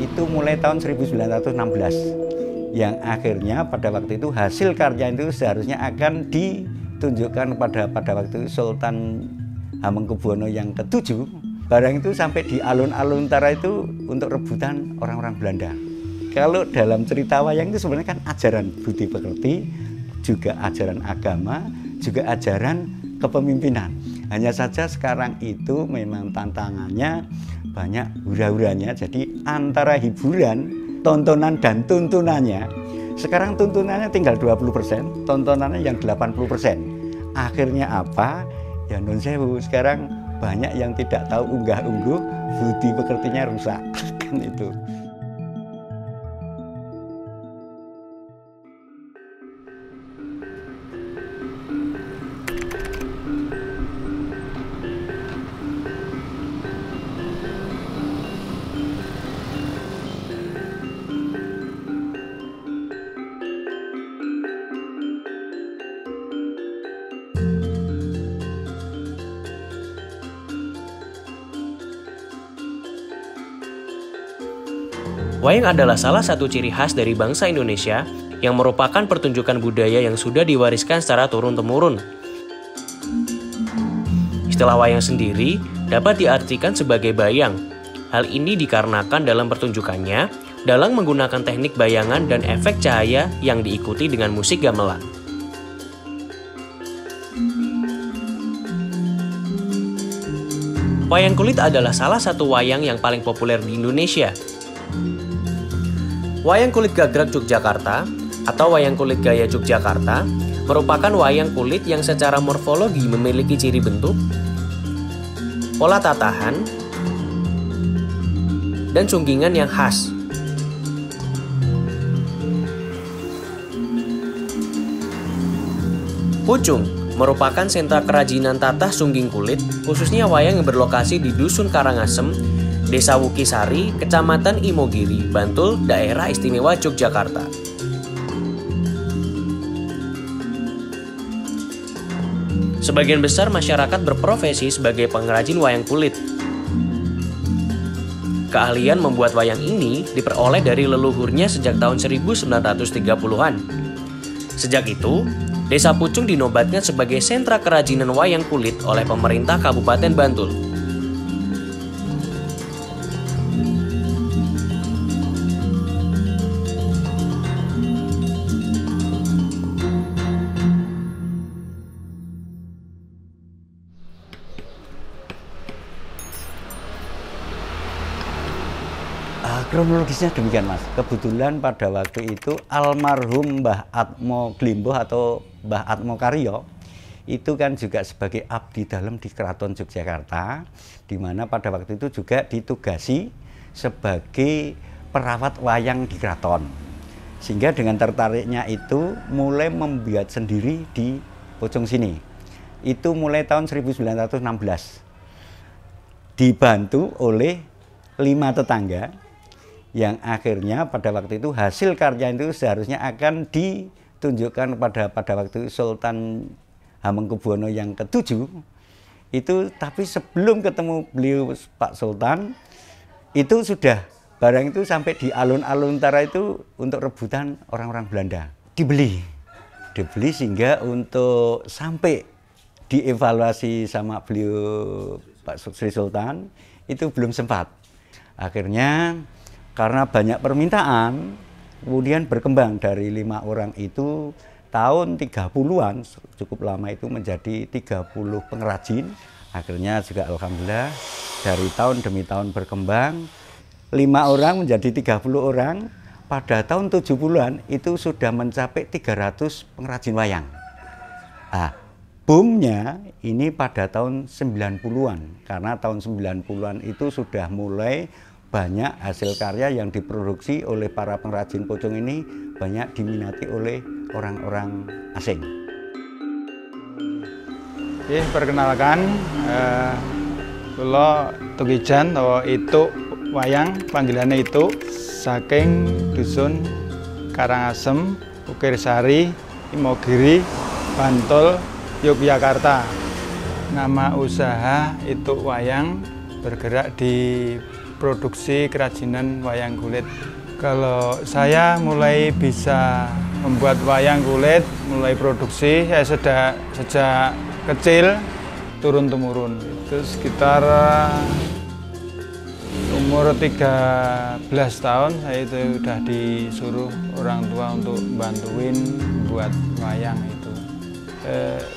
itu mulai tahun 1916 yang akhirnya pada waktu itu hasil karya itu seharusnya akan ditunjukkan pada waktu itu Sultan Hamengkubuwono yang ke-7. Barang itu sampai di alun-alun utara itu untuk rebutan orang-orang Belanda. Kalau dalam cerita wayang itu sebenarnya kan ajaran budi pekerti, juga ajaran agama, juga ajaran kepemimpinan. Hanya saja sekarang itu memang tantangannya banyak hura-huranya. Jadi antara hiburan, tontonan dan tuntunannya, sekarang tuntunannya tinggal 20%, tontonannya yang 80%. Akhirnya apa? Ya nun sewu, sekarang banyak yang tidak tahu unggah-ungguh, budi pekertinya rusak. Kan itu. Wayang adalah salah satu ciri khas dari bangsa Indonesia yang merupakan pertunjukan budaya yang sudah diwariskan secara turun-temurun. Istilah wayang sendiri dapat diartikan sebagai bayang. Hal ini dikarenakan dalam pertunjukannya, dalang menggunakan teknik bayangan dan efek cahaya yang diikuti dengan musik gamelan. Wayang kulit adalah salah satu wayang yang paling populer di Indonesia. Wayang kulit gagrag Yogyakarta atau wayang kulit gaya Yogyakarta merupakan wayang kulit yang secara morfologi memiliki ciri bentuk, pola tatahan, dan sunggingan yang khas. Pucung merupakan sentra kerajinan tatah sungging kulit, khususnya wayang yang berlokasi di Dusun Karangasem, Desa Wukisari, Kecamatan Imogiri, Bantul, Daerah Istimewa Yogyakarta. Sebagian besar masyarakat berprofesi sebagai pengrajin wayang kulit. Keahlian membuat wayang ini diperoleh dari leluhurnya sejak tahun 1930-an. Sejak itu, Desa Pucung dinobatkan sebagai sentra kerajinan wayang kulit oleh pemerintah Kabupaten Bantul. Kronologisnya demikian Mas, kebetulan pada waktu itu almarhum Mbah Atmo Glimboh atau Mbah Atmo Karyo itu kan juga sebagai abdi dalam di Keraton Yogyakarta, di mana pada waktu itu juga ditugasi sebagai perawat wayang di keraton. Sehingga dengan tertariknya itu mulai membuat sendiri di Pucung sini. Itu mulai tahun 1916. Dibantu oleh 5 tetangga yang akhirnya pada waktu itu hasil karya itu seharusnya akan ditunjukkan pada waktu Sultan Hamengkubuwono yang ke-7 itu, tapi sebelum ketemu beliau Pak Sultan itu sudah barang itu sampai di alun-alun utara itu untuk rebutan orang-orang Belanda, dibeli sehingga untuk sampai dievaluasi sama beliau Pak Sri Sultan itu belum sempat. Akhirnya karena banyak permintaan, kemudian berkembang dari 5 orang itu tahun 30-an, cukup lama itu menjadi 30 pengrajin. Akhirnya juga alhamdulillah dari tahun demi tahun berkembang, 5 orang menjadi 30 orang. Pada tahun 70-an itu sudah mencapai 300 pengrajin wayang. Nah, boomnya ini pada tahun 90-an, karena tahun 90-an itu sudah mulai banyak hasil karya yang diproduksi oleh para pengrajin Pucung ini banyak diminati oleh orang-orang asing. Oke, perkenalkan, kula Tugijan atau itu wayang panggilannya itu saking Dusun Karangasem, Wukirsari, Imogiri, Bantul, Yogyakarta. Nama usaha itu wayang bergerak di produksi kerajinan wayang kulit. Kalau saya mulai bisa membuat wayang kulit, mulai produksi, saya sejak kecil turun-temurun. Itu sekitar umur 13 tahun saya itu udah disuruh orang tua untuk bantuin buat wayang itu.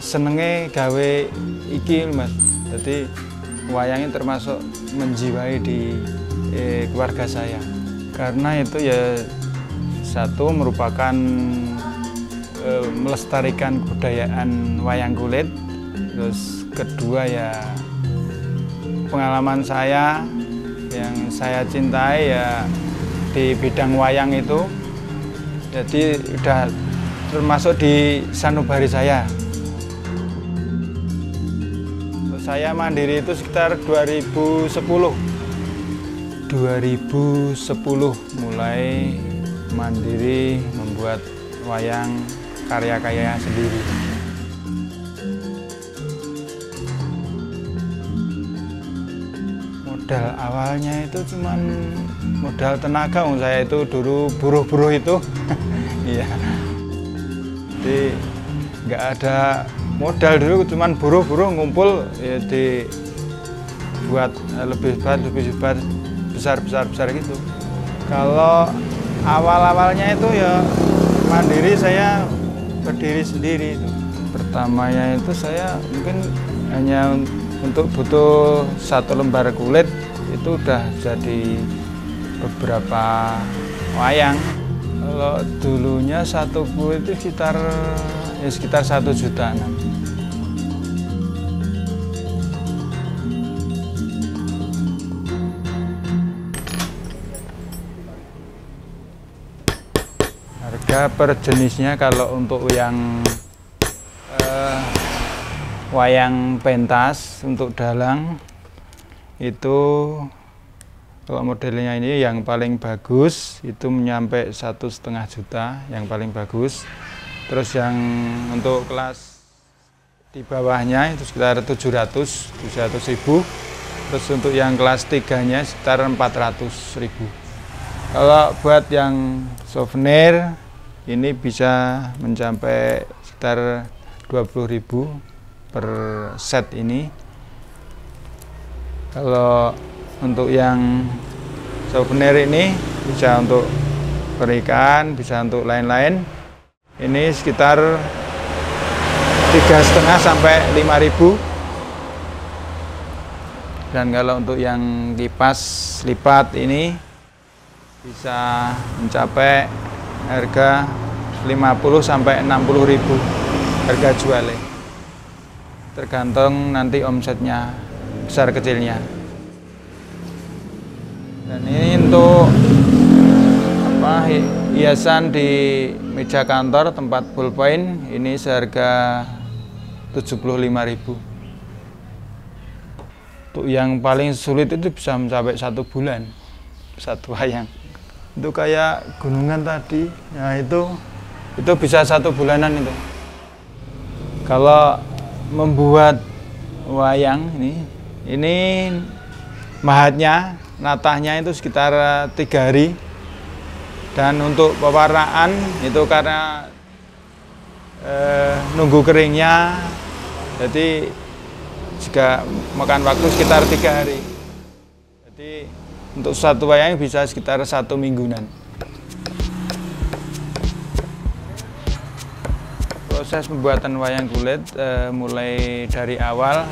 Senenge gawe iki Mas. Jadi wayangnya termasuk menjiwai di keluarga saya. Karena itu ya satu merupakan melestarikan kebudayaan wayang kulit. Terus kedua ya pengalaman saya yang saya cintai ya di bidang wayang itu, jadi udah termasuk di sanubari saya. Saya mandiri itu sekitar 2010 mulai mandiri membuat wayang karya-karya sendiri. Modal awalnya itu cuman modal tenaga, saya itu dulu buruh-buruh itu. Iya. Jadi nggak ada modal dulu, cuman buruh-buruh ngumpul ya dibuat lebih besar gitu. Kalau awal-awalnya itu ya mandiri, saya berdiri sendiri itu. Pertamanya itu saya mungkin hanya untuk butuh 1 lembar kulit itu udah jadi beberapa wayang. Kalau dulunya 1 kulit itu sekitar 1 jutaan. Harga per jenisnya kalau untuk yang wayang pentas untuk dalang itu kalau modelnya ini yang paling bagus itu menyampai 1,5 juta yang paling bagus. Terus yang untuk kelas di bawahnya itu sekitar 700.000. Terus untuk yang kelas 3-nya sekitar 400.000. Kalau buat yang souvenir ini bisa mencapai sekitar 20.000 per set ini. Kalau untuk yang souvenir ini bisa untuk pernikahan, bisa untuk lain-lain. Ini sekitar 3,5 sampai 5.000. Dan kalau untuk yang kipas lipat ini bisa mencapai harga 50 sampai 60.000 harga jualnya. Tergantung nanti omsetnya besar kecilnya. Dan ini untuk hiasan di meja kantor tempat ballpoint ini seharga 75.000. Untuk yang paling sulit itu bisa mencapai 1 bulan 1 wayang. Itu kayak gunungan tadi, nah itu bisa 1 bulanan itu. Kalau membuat wayang ini mahatnya, natahnya itu sekitar 3 hari. Dan untuk pewarnaan itu karena nunggu keringnya, jadi juga makan waktu sekitar 3 hari. Jadi untuk 1 wayang bisa sekitar 1 mingguan. Proses pembuatan wayang kulit mulai dari awal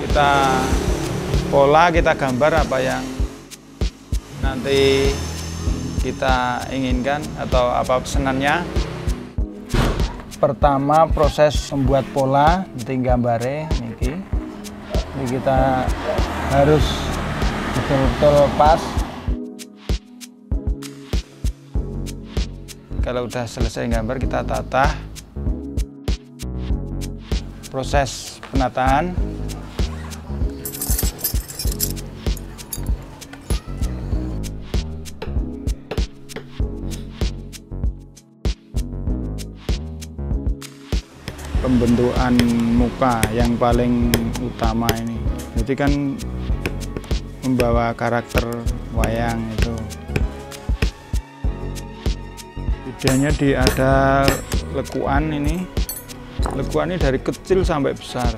kita gambar apa yang nanti kita inginkan atau apa pesanannya. Pertama proses membuat pola, nanti gambare niki. Ini kita harus betul-betul pas. Kalau udah selesai gambar kita tata. Proses penataan. Pembentukan muka yang paling utama ini. Jadi kan membawa karakter wayang itu. Bedanya ada lekuan ini. Lekuan ini dari kecil sampai besar.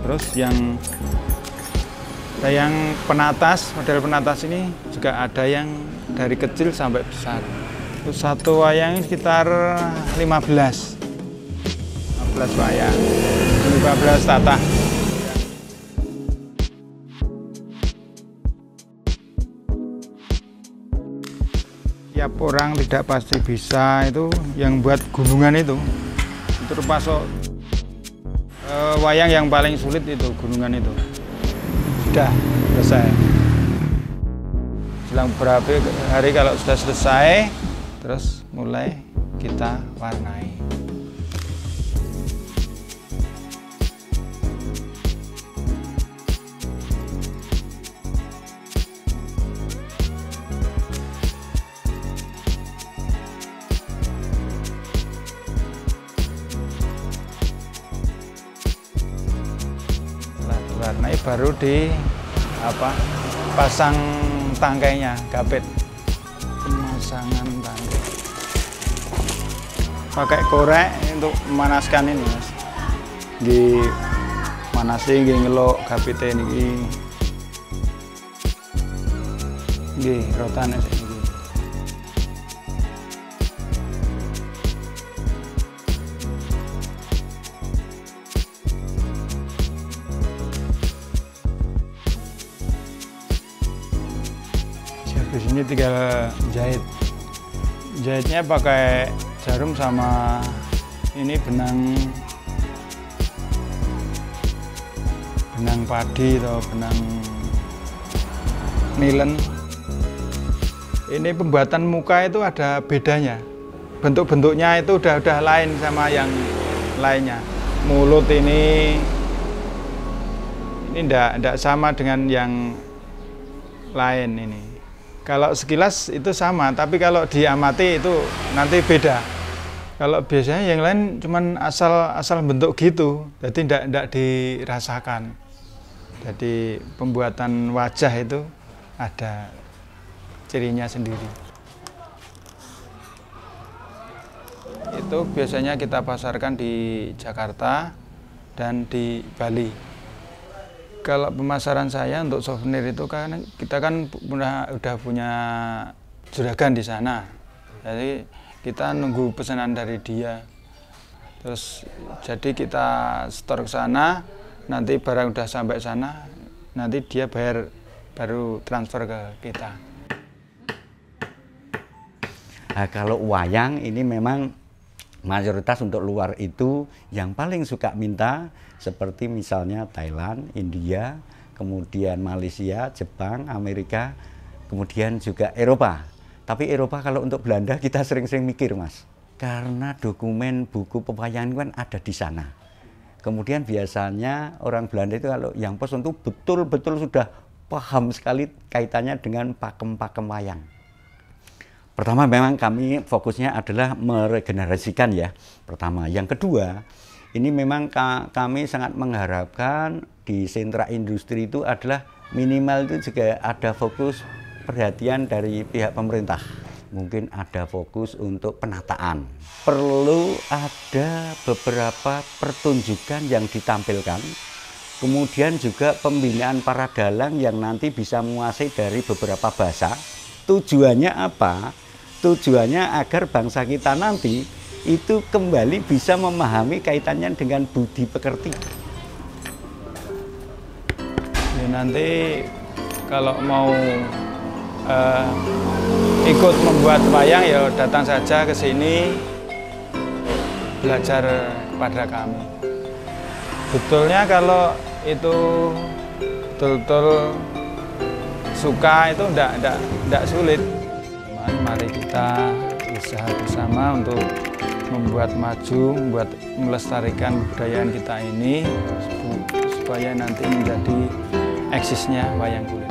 Terus yang penatas, model penatas ini juga ada yang dari kecil sampai besar. Terus satu wayang sekitar 15 wayang, 15 tatah. Tiap orang tidak pasti bisa, itu yang buat gunungan itu termasuk wayang yang paling sulit itu gunungan itu. Sudah selesai. Selang beberapa hari kalau sudah selesai, terus mulai kita warnai. Warnai baru pasang tangkainya, gapit. Pemasangan tangkai. Pakai korek untuk memanaskan ini, Mas. Nggih manasi nggih ngelok gapite niki. Nggih rotane niki. Di sini tinggal jahit. Jahitnya pakai jarum sama ini benang padi atau benang nilen. Ini pembuatan muka itu ada bedanya. Bentuk-bentuknya itu udah lain sama yang lainnya. Mulut ini ndak sama dengan yang lain ini. Kalau sekilas itu sama, tapi kalau diamati itu nanti beda. Kalau biasanya yang lain cuman asal bentuk gitu, jadi tidak dirasakan. Jadi pembuatan wajah itu ada cirinya sendiri. Itu biasanya kita pasarkan di Jakarta dan di Bali. Kalau pemasaran saya untuk souvenir itu kan kita kan udah punya juragan di sana, jadi kita nunggu pesanan dari dia. Terus jadi kita store ke sana, nanti barang udah sampai sana, nanti dia bayar baru transfer ke kita. Nah, kalau wayang ini memang mayoritas untuk luar itu yang paling suka minta seperti misalnya Thailand, India, kemudian Malaysia, Jepang, Amerika, kemudian juga Eropa. Tapi Eropa kalau untuk Belanda kita sering-sering mikir, Mas, karena dokumen buku pewayangan kan ada di sana. Kemudian biasanya orang Belanda itu kalau yang pesen itu betul-betul sudah paham sekali kaitannya dengan pakem-pakem wayang. Pertama memang kami fokusnya adalah meregenerasikan ya, pertama. Yang kedua, ini memang kami sangat mengharapkan di sentra industri itu adalah minimal itu juga ada fokus perhatian dari pihak pemerintah. Mungkin ada fokus untuk penataan. Perlu ada beberapa pertunjukan yang ditampilkan. Kemudian juga pembinaan para dalang yang nanti bisa menguasai dari beberapa bahasa. Tujuannya apa? Tujuannya agar bangsa kita nanti itu kembali bisa memahami kaitannya dengan budi pekerti. Ya, nanti kalau mau ikut membuat wayang ya datang saja ke sini belajar kepada kami. Betulnya kalau itu betul-betul suka itu enggak sulit. Mari kita usaha bersama untuk membuat maju, melestarikan kebudayaan kita ini supaya nanti menjadi eksisnya wayang kulit.